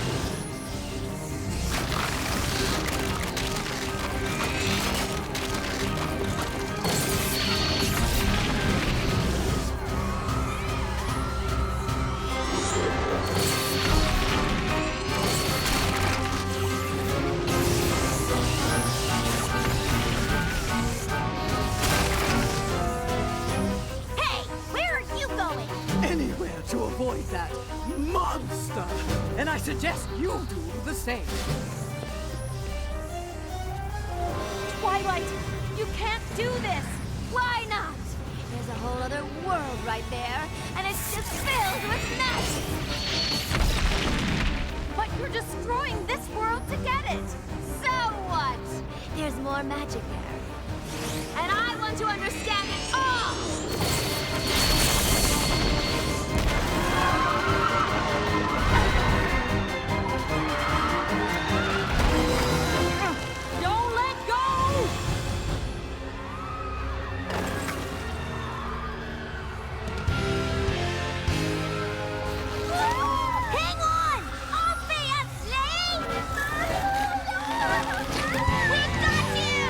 Hey, where are you going? Anywhere to avoid that monster. And I suggest you do the same. Twilight! Twilight! You can't do this! Why not? There's a whole other world right there, and it's just filled with magic! But you're destroying this world to get it! So what? There's more magic there. And I want to understand it all! Don't let go! Hang on! I'll be a slave! We've got you!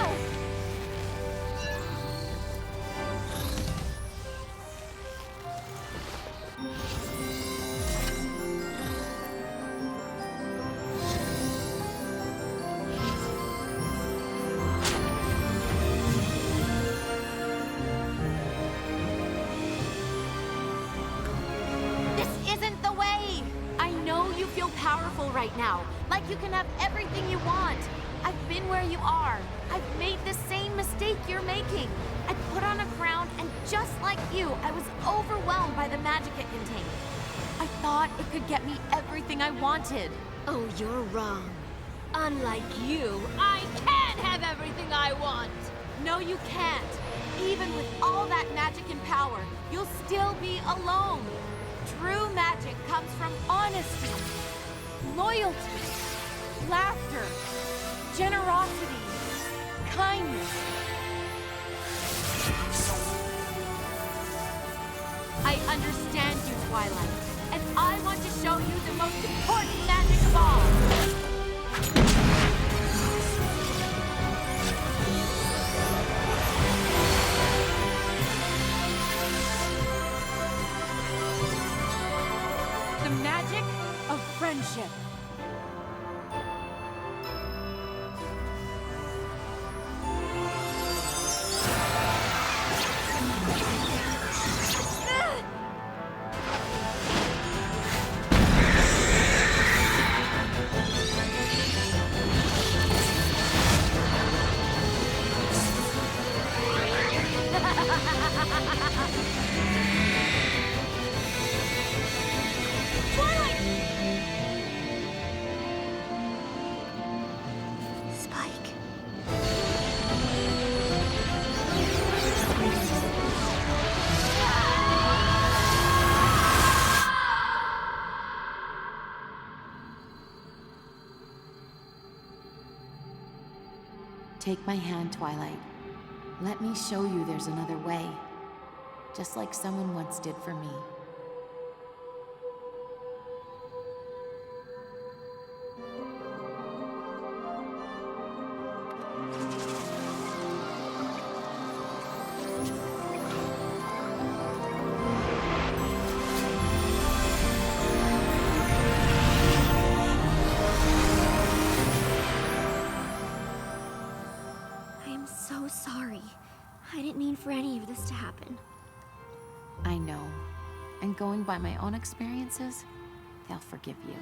This isn't the way! I know you feel powerful right now, like you can have everything you want. I've been where you are. I've made the same mistake you're making. I put on a crown, and just like you, I was overwhelmed by the magic it contained. I thought it could get me everything I wanted. Oh, you're wrong. Unlike you, I can have everything I want! No, you can't. Even with all that magic and power, you'll still be alone. True magic comes from honesty, loyalty, laughter, generosity, kindness. I understand you, Twilight, and I want to show you the most important magic of all. The magic of friendship. Spike. Take my hand, Twilight. Let me show you there's another way. Just like someone once did for me. I am so sorry. I didn't mean for any of this to happen. I know. And going by my own experiences, they'll forgive you.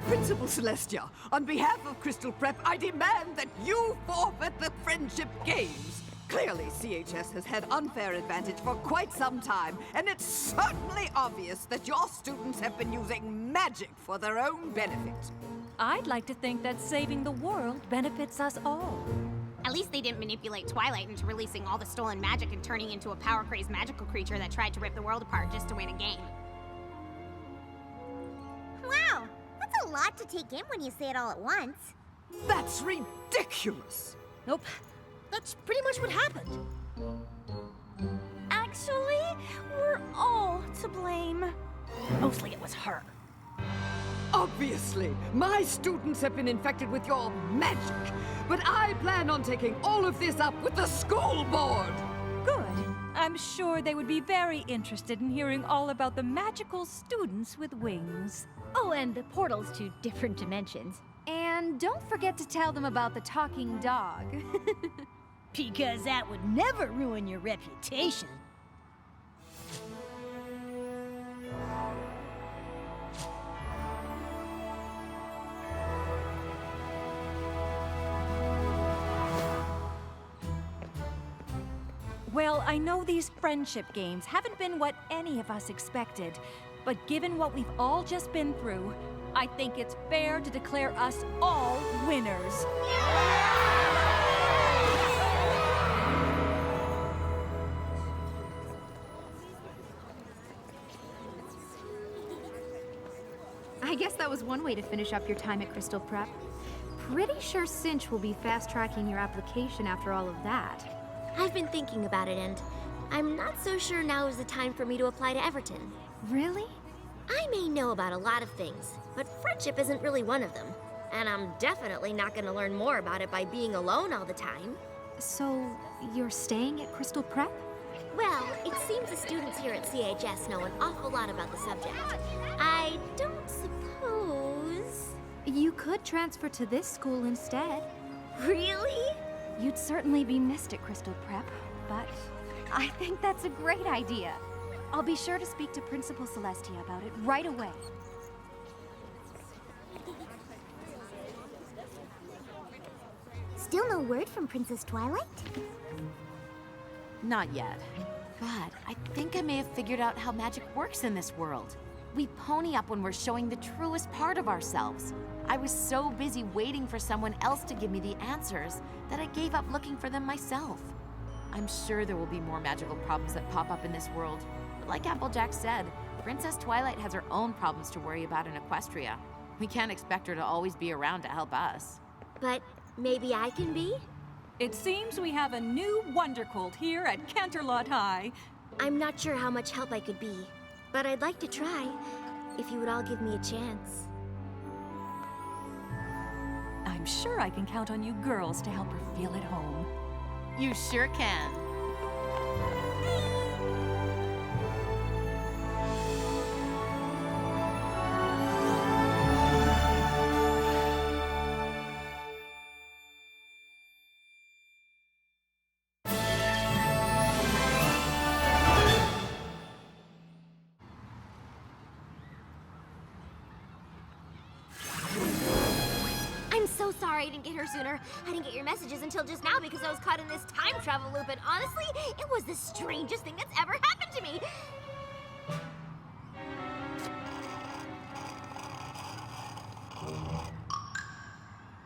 Principal Celestia, on behalf of Crystal Prep, I demand that you forfeit the Friendship Games. Clearly, CHS has had unfair advantage for quite some time, and it's certainly obvious that your students have been using magic for their own benefit. I'd like to think that saving the world benefits us all. At least they didn't manipulate Twilight into releasing all the stolen magic and turning into a power-crazed magical creature that tried to rip the world apart just to win a game. Wow, that's a lot to take in when you say it all at once. That's ridiculous! Nope. That's pretty much what happened. Actually, we're all to blame. Mostly it was her. Obviously, my students have been infected with your magic, but I plan on taking all of this up with the school board. Good. I'm sure they would be very interested in hearing all about the magical students with wings. Oh, and the portals to different dimensions. And don't forget to tell them about the talking dog. Because that would never ruin your reputation. I know these friendship games haven't been what any of us expected, but given what we've all just been through, I think it's fair to declare us all winners. I guess that was one way to finish up your time at Crystal Prep. Pretty sure Cinch will be fast-tracking your application after all of that. I've been thinking about it, and I'm not so sure now is the time for me to apply to Everton. Really? I may know about a lot of things, but friendship isn't really one of them. And I'm definitely not going to learn more about it by being alone all the time. So, you're staying at Crystal Prep? Well, it seems the students here at CHS know an awful lot about the subject. I don't suppose... You could transfer to this school instead. Really? You'd certainly be missed at Crystal Prep, but I think that's a great idea. I'll be sure to speak to Principal Celestia about it right away. Still no word from Princess Twilight? Not yet. But I think I may have figured out how magic works in this world. We pony up when we're showing the truest part of ourselves. I was so busy waiting for someone else to give me the answers that I gave up looking for them myself. I'm sure there will be more magical problems that pop up in this world. But like Applejack said, Princess Twilight has her own problems to worry about in Equestria. We can't expect her to always be around to help us. But maybe I can be? It seems we have a new Wondercolt here at Canterlot High. I'm not sure how much help I could be, but I'd like to try, if you would all give me a chance. I'm sure I can count on you girls to help her feel at home. You sure can. I'm so sorry I didn't get here sooner. I didn't get your messages until just now because I was caught in this time travel loop, and honestly, it was the strangest thing that's ever happened to me.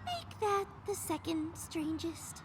Make that the second strangest.